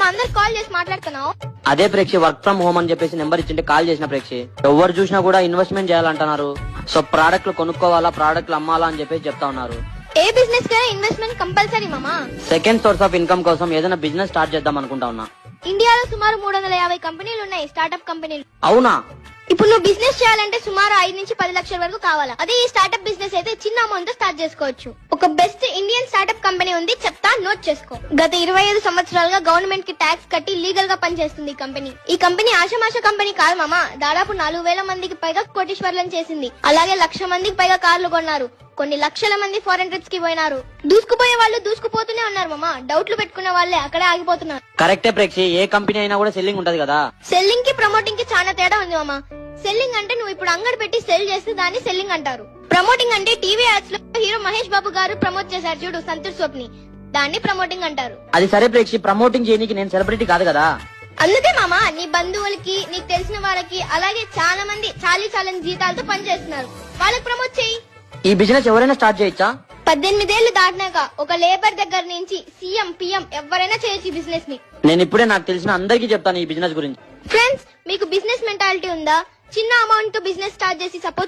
అందరు కాల్ చేసి మాట్లాడుతున్నావు? అదే ప్రేక్ష వర్క్ ఫ్రమ్ హోమ్ అని చెప్పేసి నెంబర్ ఇచ్చింటే కాల్ చేసిన ప్రేక్ష. ఎవరు చూసినా కూడా ఇన్వెస్ట్మెంట్ చేయాలంటున్నారు. సో ప్రోడక్ట్లు కొనుక్కోవాలా, ప్రోడక్ట్లు అమ్మాలా అని చెప్పేసి చెప్తా ఉన్నారు. ఏ బిజినెస్ కైనా ఇన్వెస్ట్మెంట్ కంపల్సరీ మామా. సెకండ్ సోర్స్ ఆఫ్ ఇన్కమ్ కోసం ఏదైనా బిజినెస్ స్టార్ట్ చేద్దాం అనుకుంటా ఉన్నా. ఇండియాలో సుమారు 350 కంపెనీలు ఉన్నాయి, స్టార్ట్అప్ కంపెనీలు. అవునా? ఇప్పుడు నువ్వు బిజినెస్ చేయాలంటే సుమారు 5 నుంచి 10 లక్షల వరకు కావాలా. అదే ఈ స్టార్ట్అప్ బిజినెస్ అయితే చిన్న అమౌంట్ తో స్టార్ట్ చేసుకోవచ్చు. ఒక బెస్ట్ ఇండియన్ స్టార్ట్అప్ కంపెనీ ఉంది, చెప్తా, నోట్ చేసుకో. గత 25 సంవత్సరాలుగా గవర్నమెంట్ కి ట్యాక్స్ కట్టి లీగల్ గా పనిచేస్తుంది ఈ కంపెనీ. ఈ కంపెనీ ఆషామాష కంపెనీ కాదు మామా. దాదాపు 4,000 మందికి పైగా కోటీశ్వర్లను చేసింది. అలాగే 1,00,000 మందికి పైగా కార్లు కొన్నారు. కొన్ని లక్షల మంది ఫారెన్ ట్రిప్స్ కి పోయినారు. దూసుకుపోయే వాళ్ళు దూసుకుపోతూనే ఉన్నారు మామా. డౌట్లు పెట్టుకునే వాళ్ళే అక్కడే ఆగిపోతున్నారు. కరెక్టే ప్రేక్ష, ఏ కంపెనీ అయినా కూడా సెల్లింగ్ ఉంటది కదా. సెల్లింగ్ కి ప్రమోటింగ్ కి చాలా తేడా ఉంది మామా. సెల్లింగ్ అంటే నువ్వు ఇప్పుడు అంగడి పెట్టి సెల్ చేస్తే దాన్ని సెల్లింగ్ అంటారు. ప్రమోటింగ్ అంటే టీవీ యాడ్స్ లో హీరో మహేష్ బాబు గారు ప్రమోట్ చేశారు చూడు, సంతూర్ సోప్ ని, దాన్ని ప్రమోటింగ్ అంటారు. అది సరే ప్రేక్ష, ప్రమోటింగ్ చేయడానికి నేను సెలబ్రిటీ కాదు కదా. అందుకే మామా నీ బంధువులకి, నీకు తెలిసిన వాళ్ళకి, అలాగే చాలా మంది చాలని జీతాలతో పనిచేస్తున్నారు, వాళ్ళకి ప్రమోట్ చేయి. ఈ బిజినెస్ ఎవరైనా స్టార్ట్ చేయొచ్చా? 18 ఏళ్లు దాటినాక ఒక లేబర్ దగ్గర నుంచి సీఎం, పిఎం ఎవరైనా చేయొచ్చు ఈ బిజినెస్ ని. నేను ఇప్పుడే నాకు తెలిసిన అందరికీ చెప్తాను ఈ బిజినెస్ గురించి. ఫ్రెండ్స్, మీకు బిజినెస్ మెంటాలిటీ ఉందా? చిన్న అమౌంట్ తో బిజినెస్ స్టార్ట్ చేసి సపోజ్